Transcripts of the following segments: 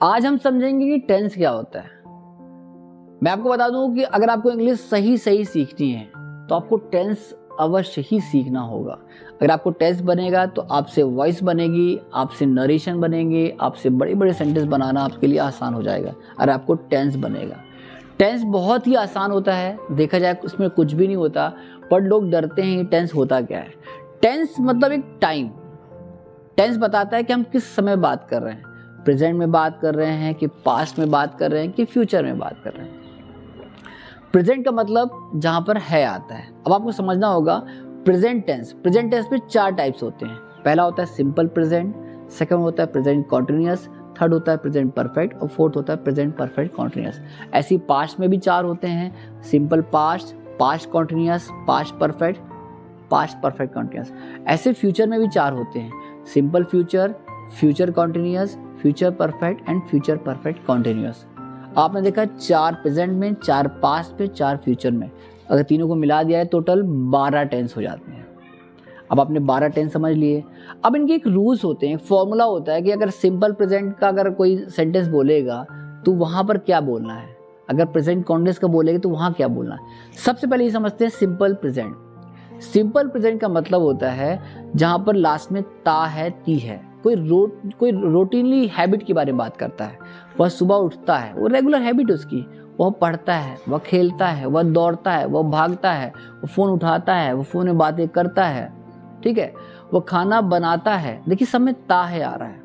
आज हम समझेंगे कि टेंस क्या होता है। मैं आपको बता दूं कि अगर आपको इंग्लिश सही सीखनी है तो आपको टेंस अवश्य ही सीखना होगा। अगर आपको टेंस बनेगा तो आपसे वॉइस बनेगी, आपसे नरेशन बनेंगे, आपसे बड़े बड़े सेंटेंस बनाना आपके लिए आसान हो जाएगा अगर आपको टेंस बनेगा। टेंस बहुत ही आसान होता है, देखा जाए उसमें कुछ भी नहीं होता, पर लोग डरते हैं टेंस होता क्या है। टेंस मतलब एक टाइम। टेंस बताता है कि हम किस समय बात कर रहे हैं, प्रेजेंट में बात कर रहे हैं कि पास्ट में बात कर रहे हैं कि फ्यूचर में बात कर रहे हैं। प्रेजेंट का मतलब जहां पर है आता है। अब आपको समझना होगा प्रेजेंट टेंस। प्रेजेंट टेंस में 4 टाइप्स होते हैं। पहला होता है सिंपल प्रेजेंट, सेकंड होता है प्रेजेंट कॉन्टिन्यूअस, थर्ड होता है प्रेजेंट परफेक्ट और फोर्थ होता है प्रेजेंट परफेक्ट कॉन्टिन्यूअस। ऐसी पास्ट में भी 4 होते हैं, simple past, past continuous, past perfect continuous. ऐसे फ्यूचर में भी 4 होते हैं, simple future, future continuous, future perfect and future perfect continuous. आपने देखा 4 प्रेजेंट में, 4 पास्ट में, 4 फ्यूचर में। अगर तीनों को मिला दिया है टोटल 12 टेंस हो जाते हैं। अब आपने 12 टेंस समझ लिए। अब इनके एक रूल्स होते हैं, फॉर्मूला होता है कि अगर सिंपल प्रेजेंट का अगर कोई सेंटेंस बोलेगा तो वहां पर क्या बोलना है, अगर प्रेजेंट कॉन्टिन्यूअस का बोलेगा तो वहां क्या बोलना है। सबसे पहले ये समझते हैं सिंपल प्रेजेंट। सिंपल प्रेजेंट का मतलब होता है जहां पर लास्ट में ता है, ती है। कोई रूटीनली हैबिट के बारे में बात करता है। वह सुबह उठता है, वो रेगुलर हैबिट उसकी, वह पढ़ता है, वह खेलता है, वह दौड़ता है, वह भागता है, वो फोन उठाता है, वो फोन में बातें करता है, ठीक है, वो खाना बनाता है। देखिए सब में ता है आ रहा है,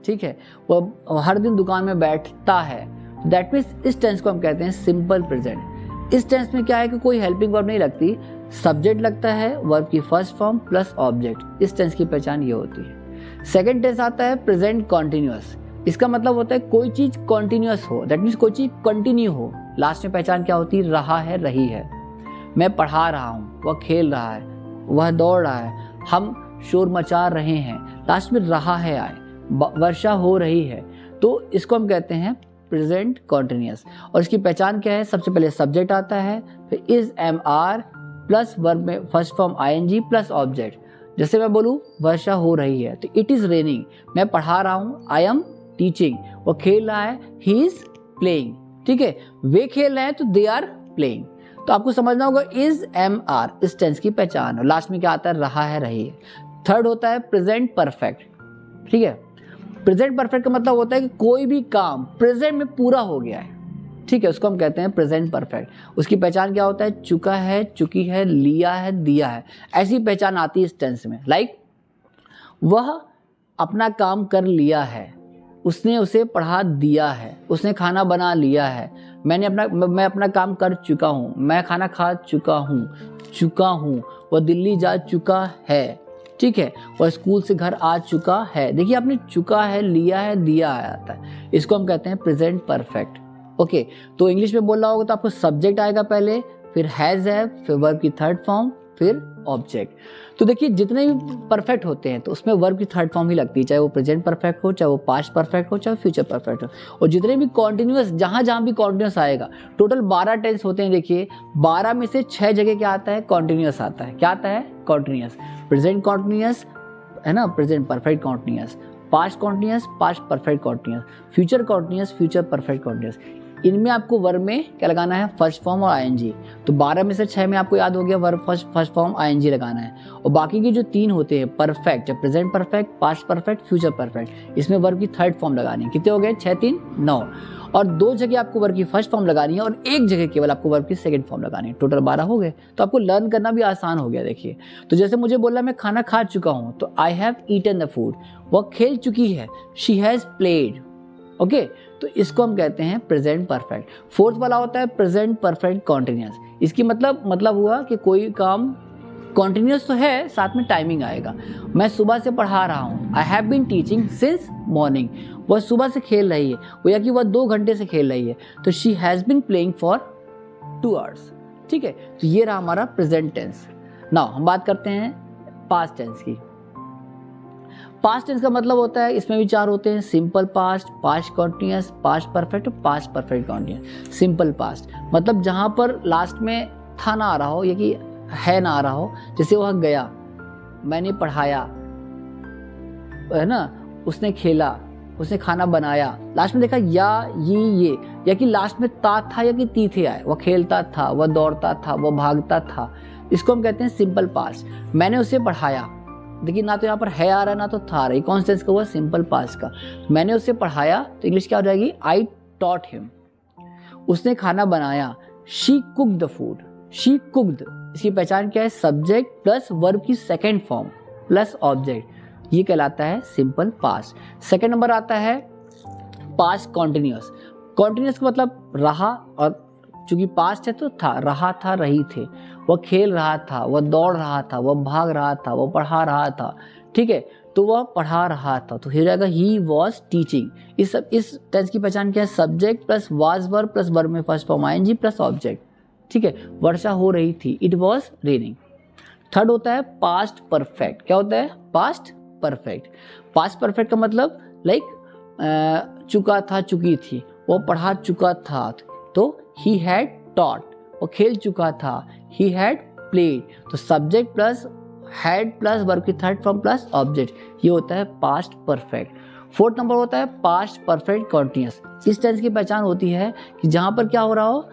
ठीक है, वह हर दिन दुकान में बैठता है। दैट मीन्स इस टेंस को हम कहते हैं सिंपल प्रेजेंट। इस टेंस में क्या है कि कोई हेल्पिंग वर्ब नहीं लगती, सब्जेक्ट लगता है, वर्ब की फर्स्ट फॉर्म प्लस ऑब्जेक्ट। इस टेंस की पहचान ये होती है। सेकेंड टेंस आता है प्रेजेंट कॉन्टिन्यूअस। इसका मतलब होता है कोई चीज कॉन्टिन्यूअस हो, दैट मीन्स कोई चीज कंटिन्यू हो। लास्ट में पहचान क्या होती है, रहा है, रही है। मैं पढ़ा रहा हूँ, वह खेल रहा है, वह दौड़ रहा है, हम शोर मचा रहे हैं, लास्ट में रहा है आए, वर्षा हो रही है। तो इसको हम कहते हैं प्रेजेंट कॉन्टिन्यूअस। और इसकी पहचान क्या है, सबसे पहले सब्जेक्ट आता है, फिर is, am, are plus verb में first form ING plus object. जैसे मैं बोलूँ वर्षा हो रही है तो इट इज रेनिंग। मैं पढ़ा रहा हूँ, आई एम टीचिंग। वो खेल रहा है, ही इज प्लेइंग, ठीक है, वे खेल रहे हैं तो दे आर प्लेइंग। तो आपको समझना होगा इज, एम, आर इस टेंस की पहचान। और लास्ट में क्या आता है, रहा है, रही है। थर्ड होता है प्रेजेंट परफेक्ट, ठीक है। प्रेजेंट परफेक्ट का मतलब होता है कि कोई भी काम प्रेजेंट में पूरा हो गया है, ठीक है, उसको हम कहते हैं प्रेजेंट परफेक्ट। उसकी पहचान क्या होता है, चुका है, चुकी है, लिया है, दिया है। ऐसी पहचान आती है इस टेंस में। लाइक वह अपना काम कर लिया है, उसने उसे पढ़ा दिया है, उसने खाना बना लिया है, मैं अपना काम कर चुका हूँ, मैं खाना खा चुका हूँ, वह दिल्ली जा चुका है, ठीक है, वह स्कूल से घर आ चुका है। देखिए आपने चुका है, लिया है, दिया है आता है, इसको हम कहते हैं प्रेजेंट परफेक्ट। ओके, तो इंग्लिश में बोलना होगा तो आपको सब्जेक्ट आएगा पहले, फिर हैज है, फिर वर्ब की थर्ड फॉर्म, फिर ऑब्जेक्ट। तो देखिए जितने भी परफेक्ट होते हैं तो उसमें वर्ब की थर्ड फॉर्म ही लगती है, चाहे वो प्रेजेंट परफेक्ट हो, चाहे वो पास्ट परफेक्ट हो, चाहे फ्यूचर परफेक्ट हो। और जितने भी कॉन्टिन्यूअस, जहां भी कॉन्टिन्यूअस आएगा, टोटल 12 टेंस होते हैं। देखिए 12 में से 6 जगह क्या आता है, कॉन्टिन्यूअस आता है। क्या आता है, कॉन्टिन्यूअस। प्रेजेंट कॉन्टिन्यूअस है ना, present perfect continuous, past continuous, past perfect continuous, future continuous, future perfect continuous. इनमें आपको वर्ब में क्या लगाना है, फर्स्ट फॉर्म और आईएनजी। तो 12 में से 6 में आपको याद हो गया वर्ब फर्स्ट फॉर्म आईएनजी लगाना है। और बाकी के जो 3 होते हैं perfect, present perfect, past perfect, future perfect, इसमें वर्ब की थर्ड फॉर्म लगानी है। कितने हो गए, 6 3 9। और 2 जगह आपको वर्ब की फर्स्ट फॉर्म लगानी है और 1 जगह केवल आपको वर्ब की सेकंड फॉर्म लगानी है। टोटल 12 हो गए। तो आपको लर्न करना भी आसान हो गया। देखिए तो जैसे मुझे बोला मैं खाना खा चुका हूँ, तो I have eaten the food. वह खेल चुकी है, शी हैज प्लेड। ओके, तो इसको हम कहते हैं प्रेजेंट परफेक्ट। फोर्थ वाला होता है प्रेजेंट परफेक्ट कॉन्टिन्यूअस। इसकी मतलब हुआ कि कोई काम कॉन्टिन्यूअस तो है, साथ में टाइमिंग आएगा। मैं सुबह से पढ़ा रहा हूँ, I have been teaching since morning. वह सुबह से खेल रही है, वो या कि वह 2 घंटे से खेल रही है, तो she has been playing for 2 hours, ठीक है। तो ये रहा हमारा प्रेजेंट टेंस। नाउ हम बात करते हैं पास्ट टेंस की। पास्ट टेंस का मतलब होता है, इसमें भी 4 होते हैं, simple past, past continuous, past perfect और past perfect continuous. Simple past मतलब जहां पर लास्ट में था ना आ रहा हो या कि है ना आ रहा हो। जैसे वह गया, मैंने पढ़ाया, है ना, उसने खेला, उसने खाना बनाया, लास्ट में देखा या ये, या कि लास्ट में ता था या कि ती थे आए, वह खेलता था, वह दौड़ता था, वह भागता था, इसको हम कहते हैं सिंपल पास्ट। मैंने उसे पढ़ाया, देखिए ना तो यहाँ पर है आ रहा है ना तो था आ रही, कौन सा टेंस का हुआ, सिंपल पास्ट का। मैंने उसे पढ़ाया तो इंग्लिश क्या हो जाएगी, आई टॉट हिम। उसने खाना बनाया, she cooked the food, she cooked, इसकी पहचान क्या है, सब्जेक्ट प्लस वर्ब की सेकेंड फॉर्म प्लस ऑब्जेक्ट, ये कहलाता है सिंपल पास्ट। सेकेंड नंबर आता है पास्ट कॉन्टिन्यूअस। कॉन्टिन्यूअस का मतलब रहा, और चूंकि पास्ट है तो था, रहा था, रही थे, वह खेल रहा था, वह दौड़ रहा था, वह भाग रहा था, वह पढ़ा रहा था, ठीक है, तो वह पढ़ा रहा था, तो हो जाएगा ही वॉज टीचिंग। इस टेंस की पहचान क्या है, subject plus was verb plus verb में first form ING plus object, ठीक है, वर्षा हो रही थी, इट वॉज रेनिंग। थर्ड होता है पास्ट परफेक्ट। क्या होता है, पास्ट परफेक्ट। पास्ट परफेक्ट का मतलब लाइक चुका था, चुकी थी, वो पढ़ा चुका था, तो ही हैड टॉट, वो खेल चुका था, ही हैड प्लेड, तो subject plus had plus verb की थर्ड फॉर्म प्लस ऑब्जेक्ट, ये होता है पास्ट परफेक्ट। फोर्थ नंबर होता है पास्ट परफेक्ट कॉन्टिन्यूअस। इस टेंस की पहचान होती है कि जहां पर क्या हो रहा हो,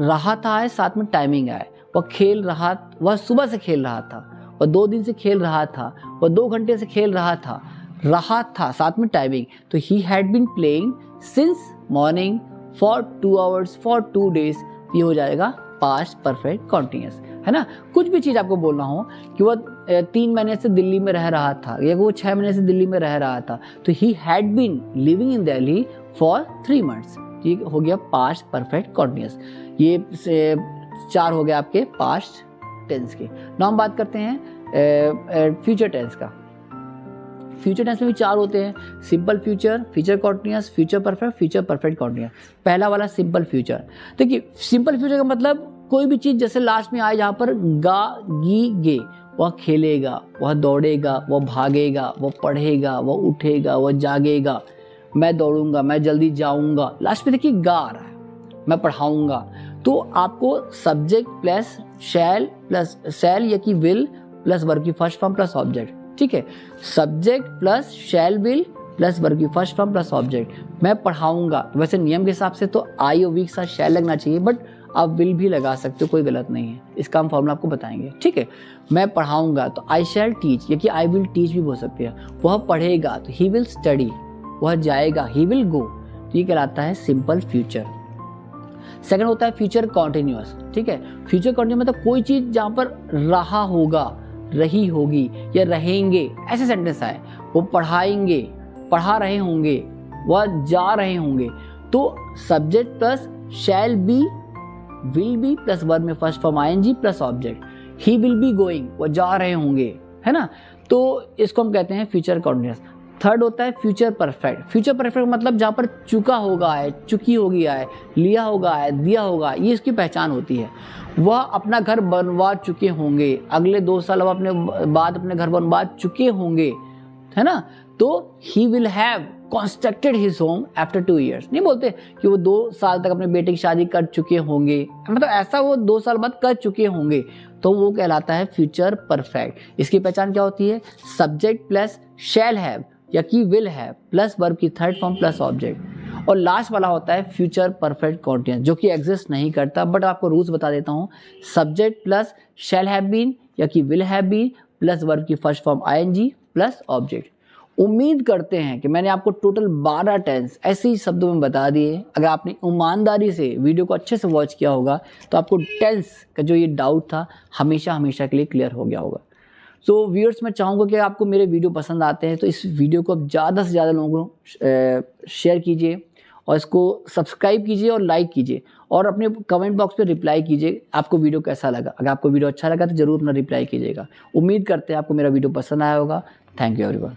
रहा था है, साथ में टाइमिंग आए, वह खेल रहा, वह सुबह से खेल रहा था, वह 2 दिन से खेल रहा था, वह 2 घंटे से खेल रहा था साथ में टाइमिंग, तो he had been playing since morning for 2 hours for 2 days, ये हो जाएगा पास्ट परफेक्ट कॉन्टिन्यूअस, है ना। कुछ भी चीज़ आपको बोलना हो कि वह 3 महीने से दिल्ली में रह रहा था, या वो 6 महीने से दिल्ली में रह रहा था, तो he had been living in Delhi for 3 months, ये हो गया पास्ट परफेक्ट कॉन्टिन्यूअस। ये 4 हो गया आपके पास्ट टेंस के। नाउ हम बात करते हैं फ्यूचर टेंस का। फ्यूचर टेंस में भी 4 होते हैं, simple future, future continuous, future perfect, future perfect continuous. पहला वाला सिंपल फ्यूचर, देखिए सिंपल फ्यूचर का मतलब कोई भी चीज जैसे लास्ट में आए जहां पर गा गी गे, वह खेलेगा, वह दौड़ेगा, वह भागेगा, वह पढ़ेगा, वह उठेगा, वह जागेगा, मैं दौड़ूंगा, मैं जल्दी जाऊंगा, लास्ट में देखिए गा आ रहा है, मैं पढ़ाऊंगा, तो आपको सब्जेक्ट प्लस शैल या कि विल प्लस वर्ब की फर्स्ट फॉर्म प्लस ऑब्जेक्ट, ठीक है, subject plus shell will plus verb की फर्स्ट फॉर्म प्लस ऑब्जेक्ट, मैं पढ़ाऊंगा। वैसे नियम के हिसाब से तो आई और वी के साथ शैल लगना चाहिए, बट आप विल भी लगा सकते हो, कोई गलत नहीं है, इसका हम फॉर्मूला आपको बताएंगे, ठीक है। मैं पढ़ाऊंगा तो आई शैल टीच, या कि आई विल टीच भी बोल सकते हैं। वह पढ़ेगा तो ही विल स्टडी, वह जाएगा ही विल गो, तो ये कहलाता है सिंपल फ्यूचर। सेकंड होता है फ्यूचर कॉन्टिन्यूअस, ठीक है। फ्यूचर कॉन्टिन्यूअस मतलब कोई चीज जहां पर रहा होगा, रही होगी या रहेंगे, ऐसे सेंटेंस आए, वो पढ़ाएंगे, पढ़ा रहे होंगे, वह जा रहे होंगे, तो subject plus shall be will be plus verb में first form ING plus object, he will be going, वो जा रहे होंगे, है ना, तो इसको हम कहते हैं फ्यूचर कॉन्टिन्यूअस। थर्ड होता है फ्यूचर परफेक्ट। फ्यूचर परफेक्ट मतलब जहाँ पर चुका होगा है, चुकी होगी है, लिया होगा है, दिया होगा, ये इसकी पहचान होती है। वह अपना घर बनवा चुके होंगे, अगले 2 साल अपने बाद अपने घर बनवा चुके होंगे, है ना, तो he will have constructed his home after 2 years। नहीं बोलते कि वो 2 साल तक अपने बेटे की शादी कर चुके होंगे, मतलब ऐसा वो 2 साल बाद कर चुके होंगे, तो वो कहलाता है फ्यूचर परफेक्ट। इसकी पहचान क्या होती है, सब्जेक्ट प्लस शैल हैव या कि विल हैव प्लस वर्ब की थर्ड फॉर्म प्लस ऑब्जेक्ट। और लास्ट वाला होता है फ्यूचर परफेक्ट कॉन्टिन्यूअस, जो कि एग्जिस्ट नहीं करता, बट आपको रूल्स बता देता हूँ। Subject plus shall have been या कि will have been plus verb की first form ING plus object. उम्मीद करते हैं कि मैंने आपको टोटल 12 टेंस ऐसे ही शब्दों में बता दिए। अगर आपने ईमानदारी से वीडियो को अच्छे से वॉच किया होगा तो आपको टेंस का जो ये डाउट था हमेशा के लिए क्लियर हो गया होगा। सो व्यूअर्स, मैं चाहूँगा कि आपको मेरे वीडियो पसंद आते हैं तो इस वीडियो को आप ज़्यादा से ज़्यादा लोगों को शेयर कीजिए और इसको सब्सक्राइब कीजिए और लाइक कीजिए और अपने कमेंट बॉक्स पे रिप्लाई कीजिए आपको वीडियो कैसा लगा। अगर आपको वीडियो अच्छा लगा तो ज़रूर अपना रिप्लाई कीजिएगा। उम्मीद करते हैं आपको मेरा वीडियो पसंद आया होगा। Thank you everyone.